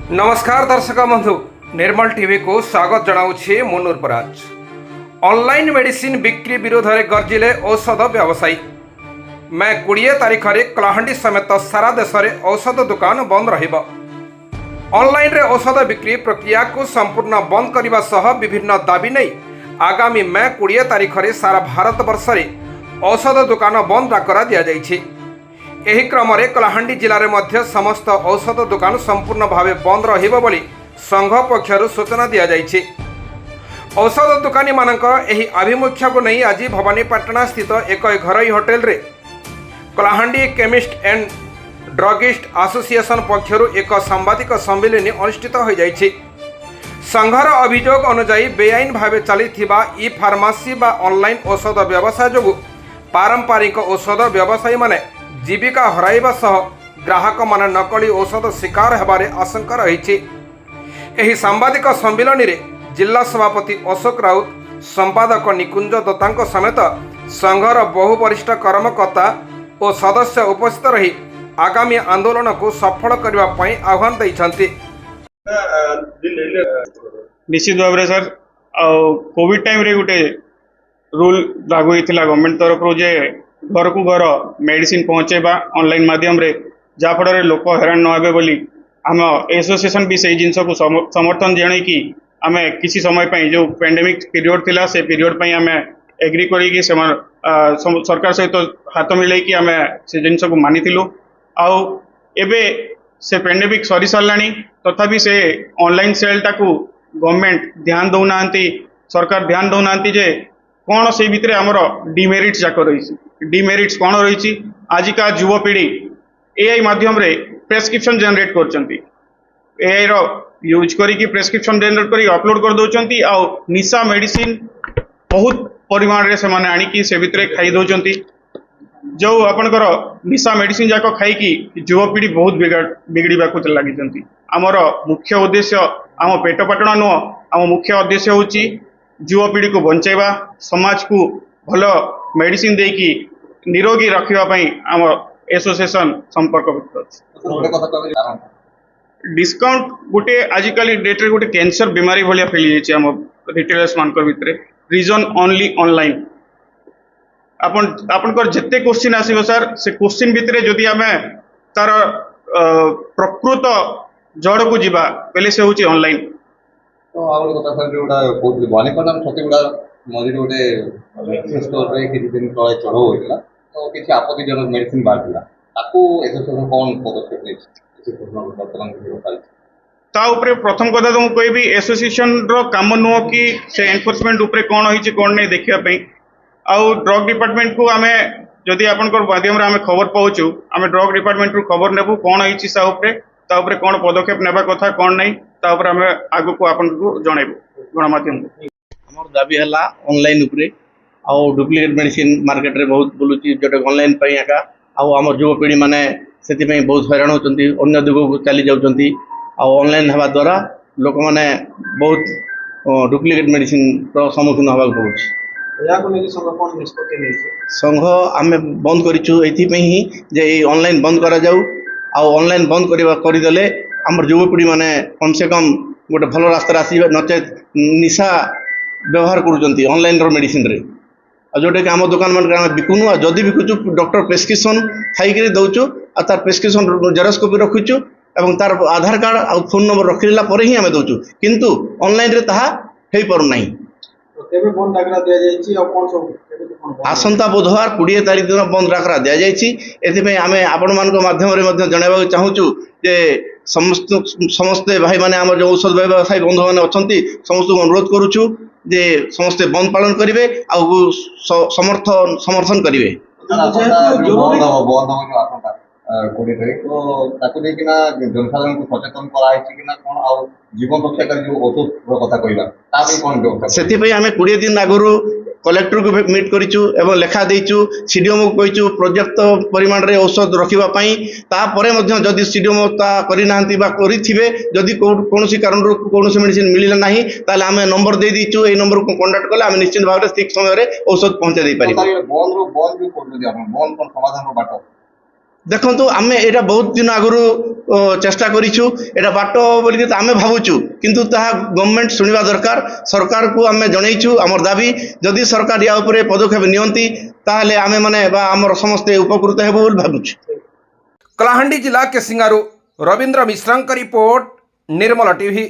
नमस्कार दर्शक बंधु निर्मल टीवी को स्वागत जनाऊे मुनूरपराज। ऑनलाइन मेडिसिन बिक्री विरोध में गर्जिले औषध व्यवसायी। मैं 20 तारीख में कलाहांडी समेत सारा देश में औषध दुकान बंद रहिबो। ऑनलाइन रे औषध बिक्री प्रक्रिया को संपूर्ण बंद करने सह विभिन्न दाबी नहीं आगामी मैं 20 तारीख में सारा भारत वर्ष में औषध दुकान बंद डाकरा दि जाइछि। एही क्रम में कलाहांडी जिले में मध्य समस्त औषध दुकान संपूर्ण भाव बंद रहिबो बोली संघ पक्षर सूचना दि जाइछि। औषध दुकानी मानक एही आभिमुख्य को नहीं आज भवानीपाटना स्थित एक घरोई होटेल रे Kalahandi chemist and druggist association पक्षर एक सांबादिक सम्मेलन अनुष्ठित हो जाइछि। संघर अभियोग अनुसार बेआईन भाव चलीथिबा ई फार्मासी बा ऑनलाइन औषध व्यवसाय जोगु पारंपरिक औषध व्यवसायी माने जीविका हराइबा सह ग्राहक माने नकली औषध शिकार हेबारे आशंका रही। एही सांबादिक सम्मेलन में जिला सभापति अशोक राउत, संपादक निकुंज दत्ता समेत संघर बहु वरिष्ठ कर्मकर्ता और सदस्य उपस्थित रही आगामी आंदोलन को सफल करने आह्वान देइछन्ति। निश्चित भाव में सर कोविड टाइम रे गोटे रूल लागू होता गवर्नमेंट तरफ जे घर को घर मेडिसिन पहुँचेबा ऑनलाइन माध्यम रे जहाँफल लोक हैरान न हे बोली आम एसोसिएशन भी से जिनस को समर्थन जन कि आम किसी समय पर जो पेंडेमिक पीरियड थिला से पीरियड पर आम एग्री करी सरकार सहित हाथ मिले कि आम से जिनस को मानिलु आउ एबे से पेंडेमिक सरी सारा तथापि से ऑनलाइन सेल टाकू गवर्नमेंट ध्यान दौना सरकार ध्यान दौना जे कौन से भितर आमर डिमेरिट्स जाक रही डिमेरिट्स कौन रही आजिका युवपीढ़ी एआई माध्यम रे प्रेस्क्रिप्शन जनरेट कर एआई रो यूज करी प्रेस्क्रिप्शन जनरेट करी अपलोड कर दौरान आउ निशा मेडिसिन बहुत परिमाण रे से माने आनिकी से भितर खाई दौरान जो आपनकर निशा मेडिसिन जाक खाई युवपीढ़ी बहुत बिगड़ा लगी। आमर मुख्य उद्देश्य आम पेट पाटना नुह आम मुख्य उद्देश्य होची युवपीढ़ी को बचाइबा समाज को भल मेडिसिन देकी निरोगी रखापी आम एसोसिएशन संपर्क डिस्काउंट गोटे आजिकल डेट रे गोटे कैंसर बीमारी भाया फैली जाम रिटेलर्स मान भितर रीजन ओनली ऑनलाइन आपनकर जिते क्वेश्चन आसीबो सर से क्वेश्चन भितर जदि आम तार प्रकृत जड़ को जीवा पहले से होची ऑनलाइन। तो आउ गोटे कथा सर जोड़ा बहुत भवानीपाटना छतीगुड़ा मझे गोटे मेडिसिन स्टोर रे कि दिन तले चढ़ो होइला तो किसी आपत्तिजनक मेडिसिन बाहरला ताकू एसोसिएशन कौन पदक्षेप नै ता उपरे प्रथम कथा तो कहबी एसोसिएशन रो काम नुह कि से एनफोर्समेंट उपरे कौन होइछि कौन नै देखिया पई आउ ड्रग डिपार्टमेंट को आमे जदि आपनकर माध्यम रे आमे खबर पाउछु आमे ड्रग डिपार्टमेंट रो खबर नेबु कौन होइछि सा उपरे ता उपरे कौन पदक्षेप नेबा कथा कौन नै ता उपरे आमे आगु को आपन को जणाइबु गणमाध्यम को। हमर दाबी हला ऑनलाइन उपरे आउ डुप्लिकेट मेडिसिन मार्केट रे बहुत बोलुची जोटे ऑनलाइन पई आका आउ हमर युवा पीढ़ी माने सेति पई बहुत हैरान होचंती अन्य दिगो को चली जाउचंती आउ ऑनलाइन हवा द्वारा लोक माने बहुत डुप्लिकेट मेडिसिन रो सम्मुखीन हवा पड़ुची। संघ आम बंद करूँ ये जे ऑनलाइन बंद करा जाऊ आउ ऑनलाइन बंद करदेले आमर युवपीढ़ी माने कम से कम गोटे भल रास्ता आसवे नचेत निशा व्यवहार करुँच ऑनलाइन रो मेडिसिन रे जोटा कि आम दुकान मान बिकुनु जदि बिकुचु डॉक्टर प्रेस्क्रिप्शन खाई दौचु आ तार प्रेस्क्रिप्शन जेरक्स कॉपी रखुचु एवं तार आधार कार्ड आ फोन नंबर रखिला पर ही आम दौचु किंतु ऑनलाइन रे ताहा हेई पारु नाही। आसंता बुधवार 20 तारीख दिन बंद डाकरा दि जाए आम आपण माध्यम जनवा चाहूँ जे समस्ते भाई माने आम जो औषध व्यवसायी बंधु मैंने अच्छा समस्त अनुरोध करुचु जे समस्ते बंद पालन करेंगे समर्थन करेंगे। जनसाधारण को सचेतन कौन जीवन रक्षाकारी जो औषध कथा कहला कौन से आम 20 दिन आगु कलेक्टर को मीट करूँ एवं लेखा देचु सीडीएमओ को कहीचु पर्याप्त परिमाण रे औषध रखापी तापर जदि सीडीएमओ करना जदि कौन कारण कौन मेडिसिन मिलला ना ताले आम नंबर दे दीचु ये नंबर को कंटाक्ट कले आम निश्चित भाव में ठीक समय औषध पहुंचा दे पार। ଦେଖନ୍ତୁ ଆମେ ଏଇଟା ବହୁତ ଦିନ ଆଗରୁ ଚେଷ୍ଟା କରିଛୁ ଏଇଟା ବାଟ ବୋଲିକି ଆମେ ଭାବୁଛୁ କିନ୍ତୁ ତାହା ଗଭର୍ଣ୍ଣମେଣ୍ଟ ଶୁଣିବା ଦରକାର ସରକାରକୁ ଆମେ ଜଣେଇଛୁ ଆମର ଦାବି ଯଦି ସରକାର ୟା ଉପରେ ପଦକ୍ଷେପ ନିଅନ୍ତି ତାହେଲେ ଆମେମାନେ ବା ଆମର ସମସ୍ତେ ଉପକୃତ ହେବୁ ବୋଲି ଭାବୁଛୁ। କଳାହାଣ୍ଡି ଜିଲ୍ଲା କେସିଙ୍ଗାରୁ ରବୀନ୍ଦ୍ର ମିଶ୍ରଙ୍କ ରିପୋର୍ଟ ନିର୍ମଳ ଟିଭି।